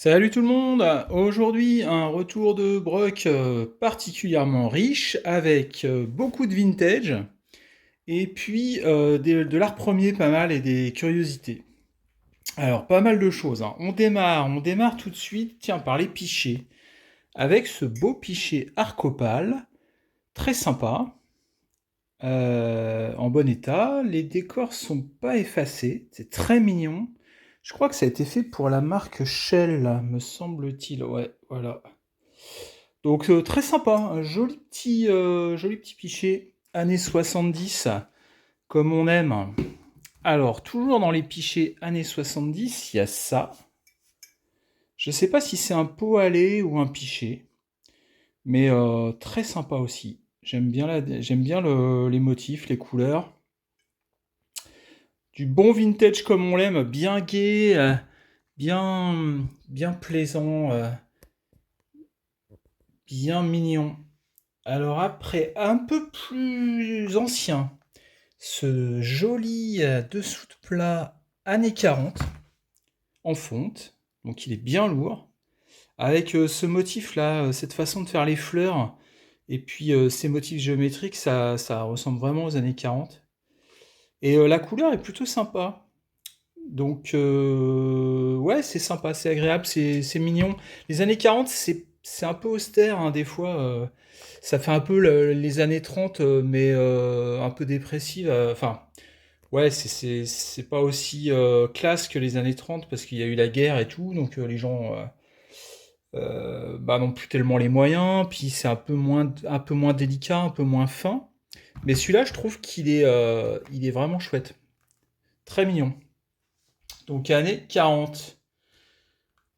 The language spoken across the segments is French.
Salut tout le monde! Aujourd'hui, un retour de Brock particulièrement riche avec beaucoup de vintage et puis de l'art premier pas mal et des curiosités. Alors, pas mal de choses, hein. On démarre tout de suite, tiens, par les pichets. Avec ce beau pichet Arcopal, très sympa, en bon état. Les décors sont pas effacés, c'est très mignon. Je crois que ça a été fait pour la marque Shell, me semble-t-il. Ouais, voilà. Donc très sympa, un joli petit pichet, années 70, comme on aime. Alors, toujours dans les pichets années 70, il y a ça. Je sais pas si c'est un pot à lait ou un pichet, mais très sympa aussi. J'aime bien les motifs, les couleurs. Du bon vintage comme on l'aime, bien gai, bien plaisant, bien mignon. Alors après, un peu plus ancien, ce joli dessous de plat années 40 en fonte, donc il est bien lourd, avec ce motif-là, cette façon de faire les fleurs, et puis ces motifs géométriques, ça ressemble vraiment aux années 40. Et la couleur est plutôt sympa. Donc, ouais, c'est sympa, c'est agréable, c'est mignon. Les années 40, c'est un peu austère, hein, des fois. Ça fait un peu les années 30, mais un peu dépressive. Enfin, ouais, c'est pas aussi classe que les années 30 parce qu'il y a eu la guerre et tout, donc les gens bah, n'ont plus tellement les moyens, puis c'est un peu moins délicat, un peu moins fin. Mais celui-là, je trouve qu'il est vraiment chouette. Très mignon. Donc, années 40.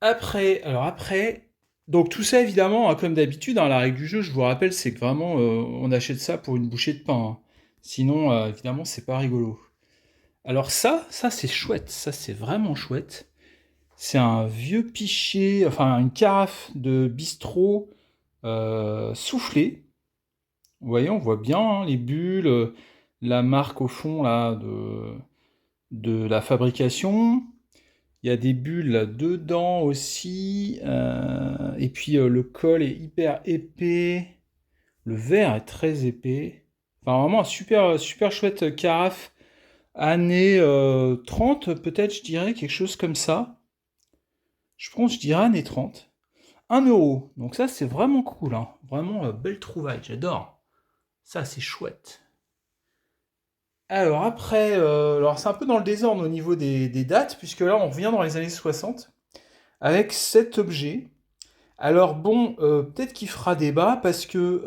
Alors après, donc tout ça évidemment, hein, comme d'habitude, hein, la règle du jeu, je vous rappelle, c'est que vraiment on achète ça pour une bouchée de pain, hein. Sinon, évidemment, c'est pas rigolo. Alors ça c'est chouette, ça c'est vraiment chouette. C'est un vieux pichet, enfin une carafe de bistrot soufflé. Vous voyez, on voit bien hein, les bulles, la marque au fond là de la fabrication. Il y a des bulles là dedans aussi. Et puis le col est hyper épais. Le verre est très épais. Enfin, vraiment un super, super chouette carafe. Années 30, peut-être, je dirais, quelque chose comme ça. Je pense, je dirais années 30. 1 euro. Donc ça, c'est vraiment cool, hein. Vraiment belle trouvaille, j'adore. Ça, c'est chouette. Alors après, alors c'est un peu dans le désordre au niveau des dates, puisque là, on revient dans les années 60 avec cet objet. Alors bon, peut-être qu'il fera débat parce que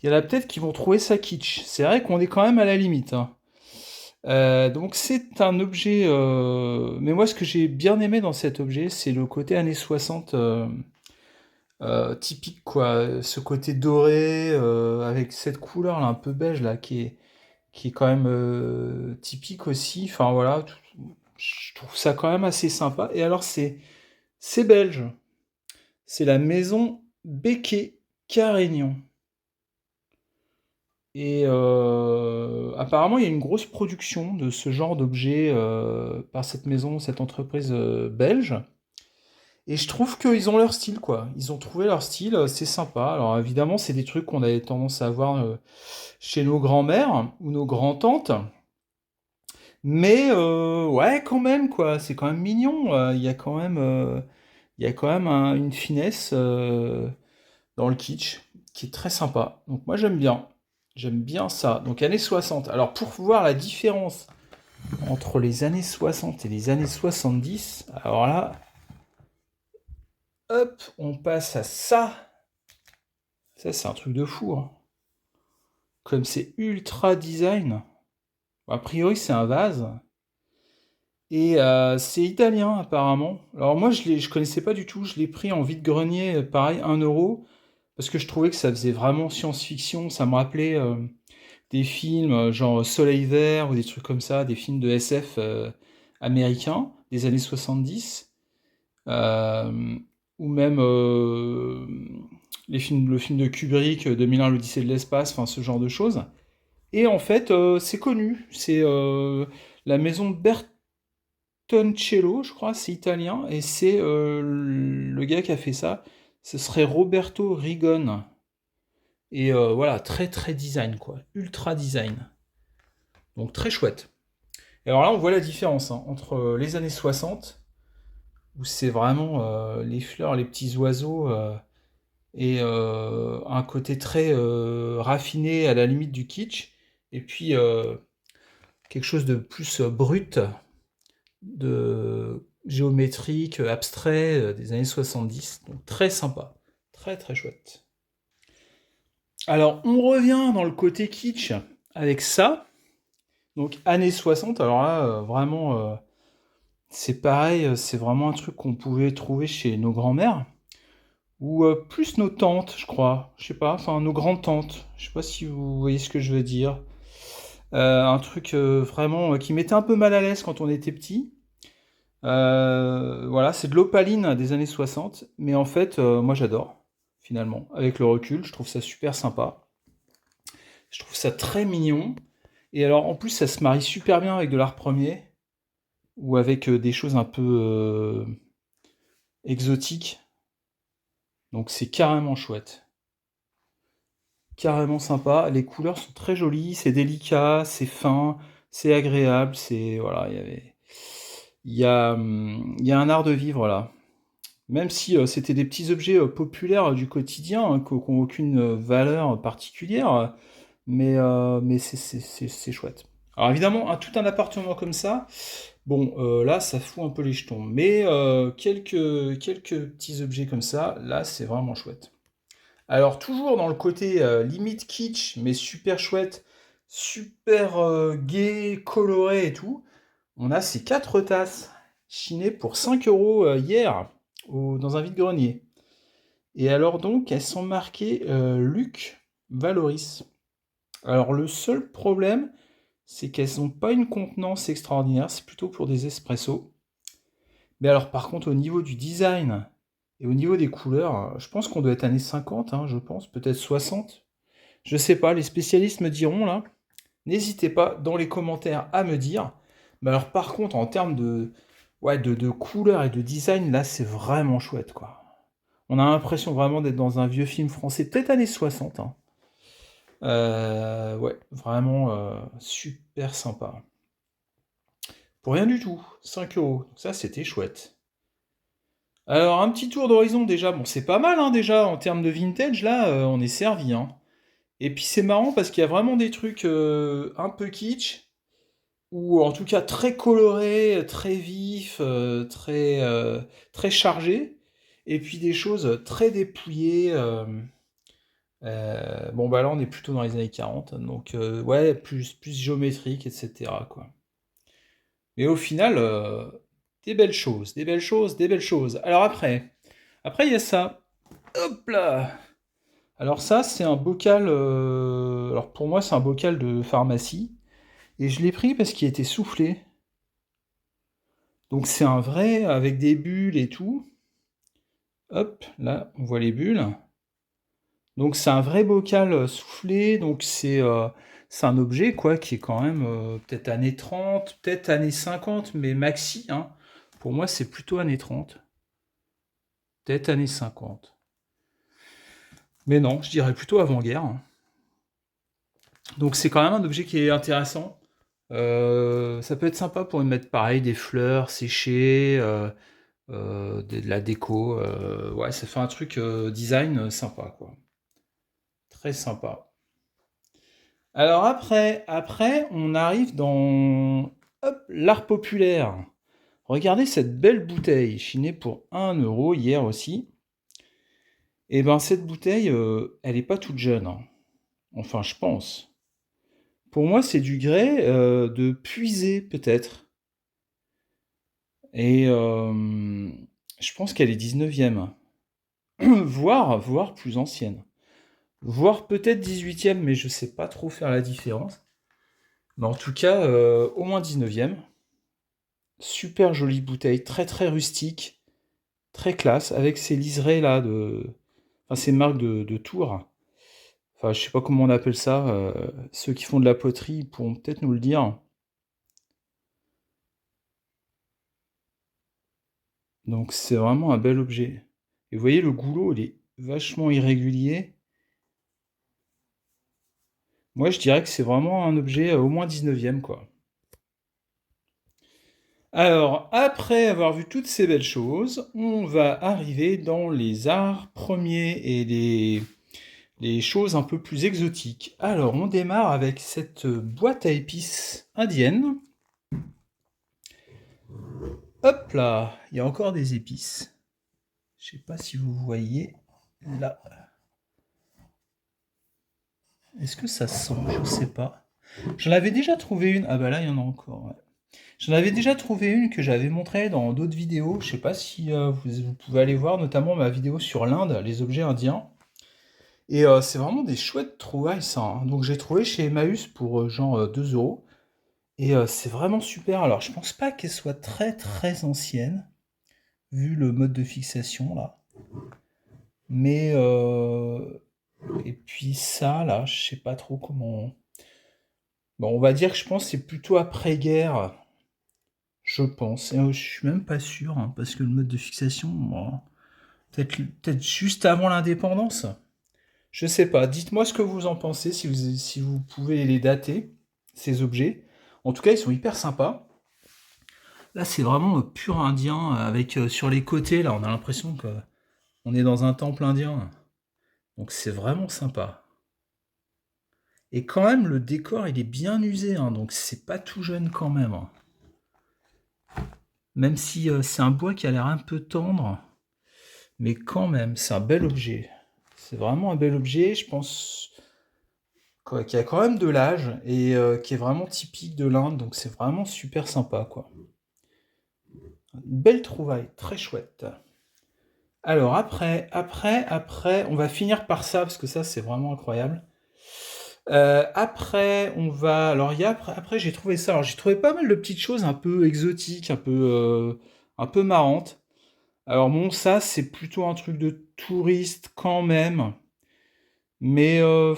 il y en a peut-être qui vont trouver ça kitsch. C'est vrai qu'on est quand même à la limite, hein. Donc c'est un objet, mais moi ce que j'ai bien aimé dans cet objet, c'est le côté années 60 typique quoi. Ce côté doré avec cette couleur là un peu beige là qui est quand même typique aussi. Enfin voilà, je trouve ça quand même assez sympa. Et alors c'est belge. C'est la maison Becquet Carignan. Et apparemment, il y a une grosse production de ce genre d'objets par cette maison, cette entreprise belge. Et je trouve qu'ils ont leur style, quoi. Ils ont trouvé leur style, c'est sympa. Alors évidemment, c'est des trucs qu'on avait tendance à avoir chez nos grands-mères ou nos grands-tantes. Mais ouais, quand même, quoi. C'est quand même mignon. Il y a quand même une finesse dans le kitsch qui est très sympa. Donc moi j'aime bien. J'aime bien ça. Donc années 60. Alors pour voir la différence entre les années 60 et les années 70, alors là, hop, on passe à ça. Ça c'est un truc de fou, hein. Comme c'est ultra design. A priori c'est un vase. Et c'est italien apparemment. Alors moi je connaissais pas du tout. Je l'ai pris en vide-grenier, pareil, 1 euro. Parce que je trouvais que ça faisait vraiment science-fiction. Ça me rappelait des films genre Soleil Vert ou des trucs comme ça, des films de SF américains des années 70, euh, ou même le film de Kubrick, 2001, l'Odyssée de l'espace, enfin ce genre de choses. Et en fait, c'est connu, c'est la maison Bertolucci, Toncello, je crois, c'est italien, et c'est le gars qui a fait ça, ce serait Roberto Rigone. Et voilà, très très design, quoi. Ultra design. Donc très chouette. Et alors là, on voit la différence hein, entre les années 60, où c'est vraiment les fleurs, les petits oiseaux, et un côté très raffiné à la limite du kitsch, et puis quelque chose de plus brut, de géométrique, abstrait, des années 70. Donc très sympa. Très très chouette. Alors, on revient dans le côté kitsch avec ça. Donc, années 60, alors là, vraiment, c'est pareil, c'est vraiment un truc qu'on pouvait trouver chez nos grands-mères. Ou plus nos tantes, je crois. Je sais pas, enfin nos grandes-tantes. Je sais pas si vous voyez ce que je veux dire. Un truc vraiment qui mettait un peu mal à l'aise quand on était petit. Voilà, c'est de l'opaline des années 60. Mais en fait, moi j'adore, finalement. Avec le recul, je trouve ça super sympa. Je trouve ça très mignon. Et alors, en plus, ça se marie super bien avec de l'art premier. Ou avec des choses un peu exotiques. Donc c'est carrément chouette. Carrément sympa. Les couleurs sont très jolies, c'est délicat, c'est fin, c'est agréable, c'est voilà, il y a un art de vivre là. Même si c'était des petits objets populaires du quotidien, hein, qui n'ont aucune valeur particulière, mais c'est chouette. Alors évidemment, tout un appartement comme ça, bon, là, ça fout un peu les jetons. Mais quelques petits objets comme ça, là, c'est vraiment chouette. Alors, toujours dans le côté limite kitsch, mais super chouette, super gai, coloré et tout, on a ces quatre tasses chinées pour 5 euros hier, dans un vide-grenier. Et alors donc, elles sont marquées Luc Valoris. Alors, le seul problème, c'est qu'elles n'ont pas une contenance extraordinaire, c'est plutôt pour des espressos. Mais alors, par contre, au niveau du design et au niveau des couleurs, je pense qu'on doit être années 50, hein, je pense, peut-être 60. Je sais pas, les spécialistes me diront là. N'hésitez pas dans les commentaires à me dire. Mais alors, par contre, en termes ouais, de couleurs et de design, là, c'est vraiment chouette, quoi. On a l'impression vraiment d'être dans un vieux film français, peut-être années 60, hein. Ouais, vraiment super sympa. Pour rien du tout, 5 euros. Donc ça, c'était chouette. Alors, un petit tour d'horizon déjà, bon, c'est pas mal hein, déjà en termes de vintage, là, on est servi. Hein. Et puis c'est marrant parce qu'il y a vraiment des trucs un peu kitsch, ou en tout cas très colorés, très vifs, très chargés, et puis des choses très dépouillées. Bon, bah là, on est plutôt dans les années 40, donc ouais, plus géométrique, etc. quoi. Mais au final, des belles choses, des belles choses, des belles choses. Alors après il y a ça. Hop là! Alors ça, c'est un bocal. Alors pour moi, c'est un bocal de pharmacie. Et je l'ai pris parce qu'il était soufflé. Donc c'est un vrai avec des bulles et tout. Hop, là, on voit les bulles. Donc c'est un vrai bocal soufflé. Donc c'est un objet quoi qui est quand même peut-être années 30, peut-être années 50, mais maxi. Hein. Pour moi, c'est plutôt années 30, peut-être années 50. Mais non, je dirais plutôt avant-guerre. Hein. Donc c'est quand même un objet qui est intéressant. Ça peut être sympa pour y mettre pareil des fleurs séchées, de la déco. Ouais, ça fait un truc design sympa, quoi. Très sympa. Alors après, on arrive dans hop, l'art populaire. Regardez cette belle bouteille, chinée pour 1 € hier aussi. Et ben cette bouteille, elle est pas toute jeune. Hein. Enfin, je pense. Pour moi, c'est du grès de puiser, peut-être. Et je pense qu'elle est 19e. Voire plus ancienne. Voire peut-être 18e, mais je sais pas trop faire la différence. Mais en tout cas, au moins 19e. Super jolie bouteille, très très rustique, très classe, avec ces liserés là Enfin, ces marques de Tours. Enfin, je sais pas comment on appelle ça. Ceux qui font de la poterie pourront peut-être nous le dire. Donc c'est vraiment un bel objet. Et vous voyez, le goulot, il est vachement irrégulier. Moi, je dirais que c'est vraiment un objet au moins 19e, quoi. Alors, après avoir vu toutes ces belles choses, on va arriver dans les arts premiers et les choses un peu plus exotiques. Alors, on démarre avec cette boîte à épices indienne. Hop là, il y a encore des épices. Je sais pas si vous voyez là. Est-ce que ça sent? Je sais pas. J'en avais déjà trouvé une. Ah bah là, il y en a encore. Ouais. J'en avais déjà trouvé une que j'avais montrée dans d'autres vidéos. Je sais pas si vous pouvez aller voir, notamment ma vidéo sur l'Inde, les objets indiens. Et c'est vraiment des chouettes trouvailles, ça, hein. Donc j'ai trouvé chez Emmaüs pour genre 2 euros. Et c'est vraiment super. Alors je pense pas qu'elle soit très très ancienne, vu le mode de fixation là. Mais et puis ça là, je sais pas trop comment. Bon, on va dire que je pense que c'est plutôt après-guerre, je pense. Et je suis même pas sûr, hein, parce que le mode de fixation, bon, peut-être juste avant l'indépendance. Je sais pas. Dites-moi ce que vous en pensez, si vous pouvez les dater, ces objets. En tout cas, ils sont hyper sympas. Là, c'est vraiment pur indien, avec sur les côtés, là, on a l'impression que on est dans un temple indien. Donc c'est vraiment sympa. Et quand même, le décor, il est bien usé, hein, donc c'est pas tout jeune quand même, hein. Même si c'est un bois qui a l'air un peu tendre, mais quand même, c'est un bel objet. C'est vraiment un bel objet, je pense, quoi, qui a quand même de l'âge et qui est vraiment typique de l'Inde, donc c'est vraiment super sympa, quoi. Une belle trouvaille, très chouette. Alors après, on va finir par ça, parce que ça, c'est vraiment incroyable. Après, on va... Alors, il y a... après, j'ai trouvé ça. Alors, j'ai trouvé pas mal de petites choses un peu exotiques, un peu marrantes. Alors bon, ça, c'est plutôt un truc de touriste quand même. Mais en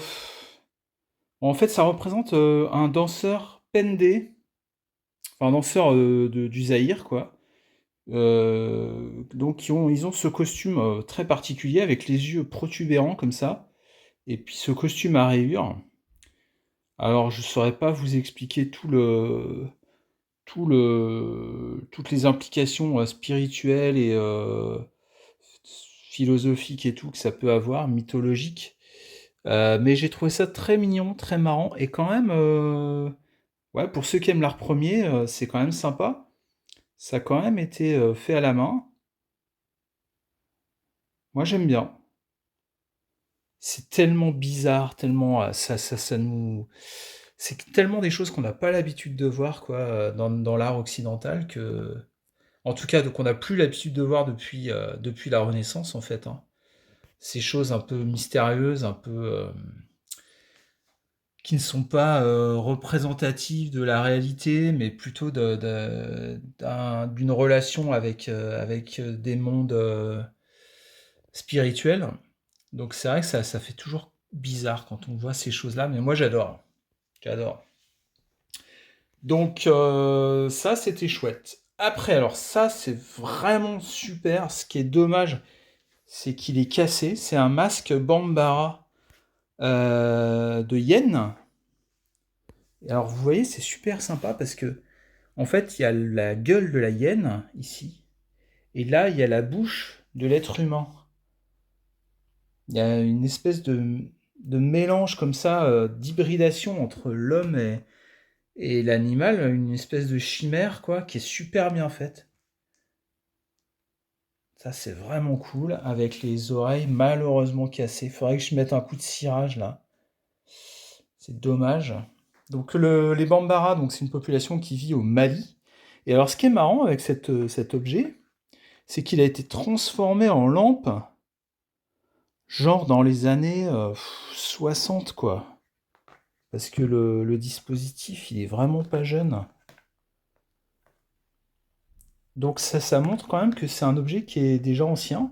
fait, ça représente un danseur pendé, enfin un danseur du Zaïre, quoi. Donc ils ont ce costume très particulier avec les yeux protubérants comme ça, et puis ce costume à rayures. Alors je saurais pas vous expliquer toutes les implications spirituelles et philosophiques et tout que ça peut avoir, mythologiques. Mais j'ai trouvé ça très mignon, très marrant, et quand même, ouais, pour ceux qui aiment l'art premier, c'est quand même sympa. Ça a quand même été fait à la main. Moi, j'aime bien. C'est tellement bizarre, tellement ça nous. C'est tellement des choses qu'on n'a pas l'habitude de voir quoi, dans l'art occidental que. En tout cas, qu'on n'a plus l'habitude de voir depuis la Renaissance, en fait, hein. Ces choses un peu mystérieuses, un peu. Qui ne sont pas représentatives de la réalité, mais plutôt d'une relation avec des mondes spirituels. Donc c'est vrai que ça fait toujours bizarre quand on voit ces choses-là, mais moi j'adore. J'adore. Donc ça c'était chouette. Après, alors ça c'est vraiment super. Ce qui est dommage, c'est qu'il est cassé. C'est un masque Bambara de hyène. Et alors vous voyez, c'est super sympa parce que en fait, il y a la gueule de la hyène ici, et là il y a la bouche de l'être humain. Il y a une espèce de mélange comme ça, d'hybridation entre l'homme et l'animal, une espèce de chimère quoi, qui est super bien faite. Ça c'est vraiment cool, avec les oreilles malheureusement cassées. Faudrait que je mette un coup de cirage là. C'est dommage. Donc les Bambara, donc c'est une population qui vit au Mali. Et alors ce qui est marrant avec cet objet, c'est qu'il a été transformé en lampe, genre dans les années 60, quoi. Parce que le dispositif, il est vraiment pas jeune. Donc ça montre quand même que c'est un objet qui est déjà ancien.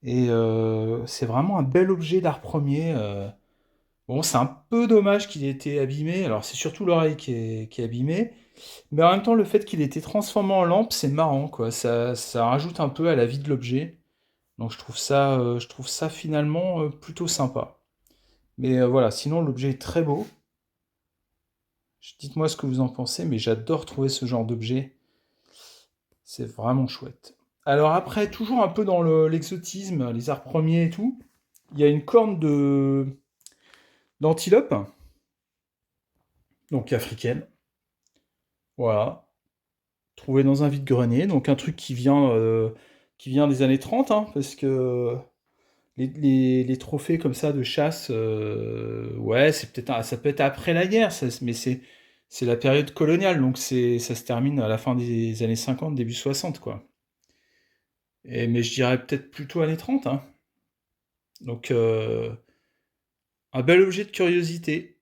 Et c'est vraiment un bel objet d'art premier. Bon, c'est un peu dommage qu'il ait été abîmé. Alors c'est surtout l'oreille qui est abîmée. Mais en même temps, le fait qu'il ait été transformé en lampe, c'est marrant, quoi. Ça rajoute un peu à la vie de l'objet. Donc je trouve ça finalement plutôt sympa. Mais voilà, sinon l'objet est très beau. Dites-moi ce que vous en pensez, mais j'adore trouver ce genre d'objet. C'est vraiment chouette. Alors après, toujours un peu dans l'exotisme, les arts premiers et tout, il y a une corne d'antilope, donc africaine. Voilà, trouvée dans un vide-grenier, donc un truc qui vient des années 30, hein, parce que les trophées comme ça de chasse, ouais, ça peut être après la guerre, mais c'est la période coloniale, donc ça se termine à la fin des années 50, début 60, quoi. Mais je dirais peut-être plutôt années 30, hein. Donc, un bel objet de curiosité.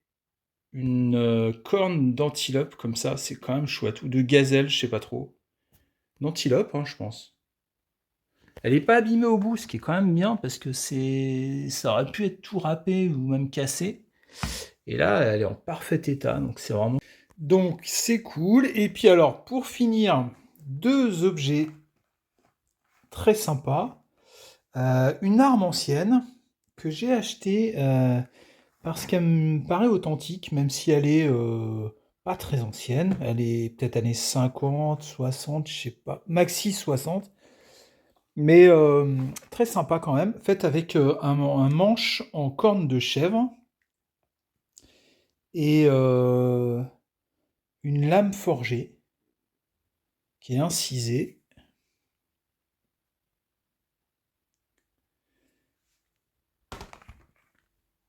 Une corne d'antilope comme ça, c'est quand même chouette. Ou de gazelle, je sais pas trop. D'antilope, hein, je pense. Elle est pas abîmée au bout, ce qui est quand même bien parce que ça aurait pu être tout râpé ou même cassé. Et là, elle est en parfait état, donc c'est vraiment. Donc c'est cool. Et puis alors, pour finir, deux objets très sympas. Une arme ancienne que j'ai achetée parce qu'elle me paraît authentique, même si elle est pas très ancienne. Elle est peut-être années 50, 60, je sais pas, maxi 60. Mais très sympa quand même, faite avec un manche en corne de chèvre et une lame forgée qui est incisée.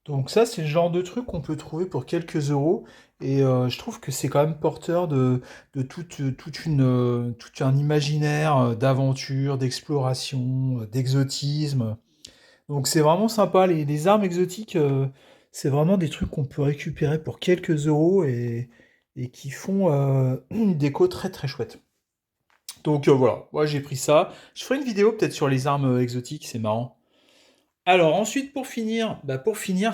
Donc ça, c'est le genre de truc qu'on peut trouver pour quelques euros. Et je trouve que c'est quand même porteur tout un imaginaire d'aventure, d'exploration, d'exotisme. Donc c'est vraiment sympa. Les armes exotiques, c'est vraiment des trucs qu'on peut récupérer pour quelques euros et qui font une déco très très chouette. Donc voilà, moi j'ai pris ça. Je ferai une vidéo peut-être sur les armes exotiques, c'est marrant. Alors ensuite pour finir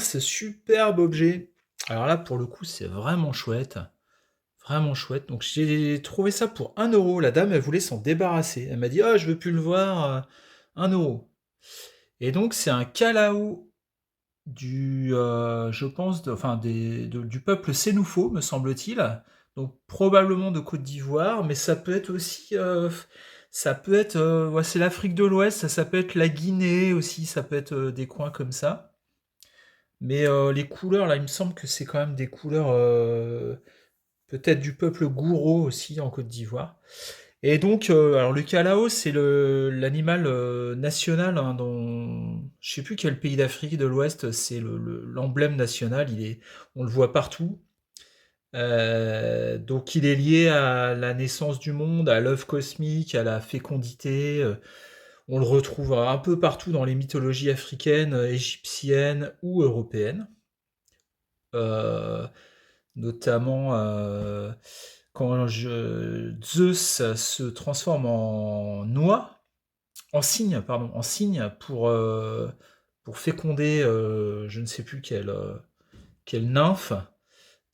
ce superbe objet. Alors là pour le coup c'est vraiment chouette. Vraiment chouette. Donc j'ai trouvé ça pour 1 euro. La dame elle voulait s'en débarrasser. Elle m'a dit ah je veux plus le voir, 1 euro. Et donc c'est un calao je pense, du peuple sénoufo, me semble-t-il. Donc probablement de Côte d'Ivoire, mais ça peut être aussi, ouais, c'est l'Afrique de l'Ouest, ça peut être la Guinée aussi, ça peut être des coins comme ça. Mais les couleurs, là, il me semble que c'est quand même des couleurs, peut-être du peuple Gouro aussi en Côte d'Ivoire. Et donc, alors le calao, c'est l'animal national hein, dans je sais plus quel pays d'Afrique de l'Ouest, c'est l'emblème national. On le voit partout. Donc il est lié à la naissance du monde, à l'œuf cosmique, à la fécondité. On le retrouve un peu partout dans les mythologies africaines, égyptiennes ou européennes. Euh, Notamment quand Zeus se transforme en noix, en cygne, pardon, en cygne pour féconder je ne sais plus quelle nymphe.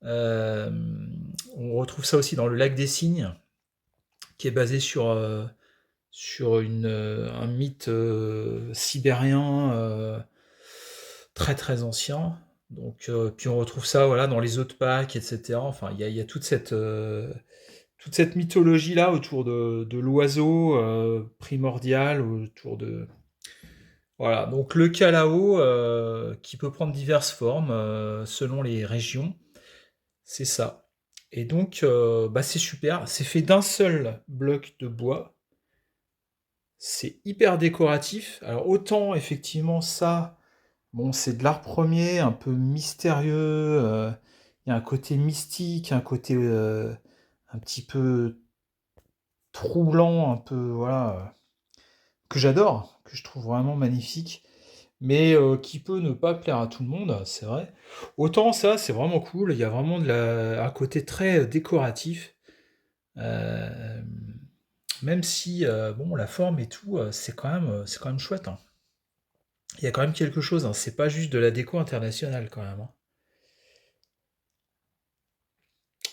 Euh, on retrouve ça aussi dans le lac des cygnes, qui est basé sur un mythe sibérien très très ancien. Donc, puis on retrouve ça voilà, dans les autres packs, etc. Enfin, il y a toute cette mythologie-là autour de l'oiseau primordial, autour de... Voilà, donc le calao, qui peut prendre diverses formes selon les régions, c'est ça. Et donc, bah, c'est super, c'est fait d'un seul bloc de bois, c'est hyper décoratif. Alors autant effectivement ça, bon, c'est de l'art premier, un peu mystérieux, il y a un côté mystique, un côté un petit peu troublant, un peu, voilà, que j'adore, que je trouve vraiment magnifique, mais qui peut ne pas plaire à tout le monde, c'est vrai. Autant ça, c'est vraiment cool, il y a vraiment un côté très décoratif, euh, même si, bon, la forme et tout, c'est quand même chouette, hein. Il y a quand même quelque chose, hein, c'est pas juste de la déco internationale quand même, hein.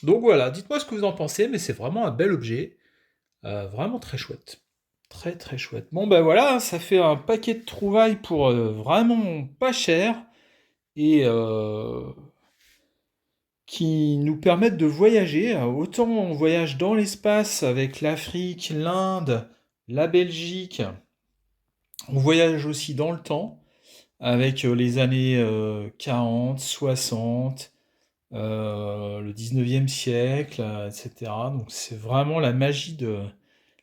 Donc voilà, dites-moi ce que vous en pensez, mais c'est vraiment un bel objet, vraiment très chouette. Très, très chouette. Bon, ben voilà, ça fait un paquet de trouvailles pour, vraiment pas cher et qui nous permettent de voyager. Autant on voyage dans l'espace avec l'Afrique, l'Inde, la Belgique, on voyage aussi dans le temps avec les années 40, 60, le 19e siècle, etc. Donc c'est vraiment la magie de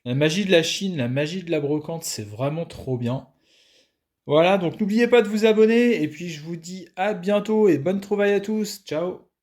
la Chine, la magie de la brocante, c'est vraiment trop bien. Voilà, donc n'oubliez pas de vous abonner et puis je vous dis à bientôt et bonne trouvaille à tous. Ciao!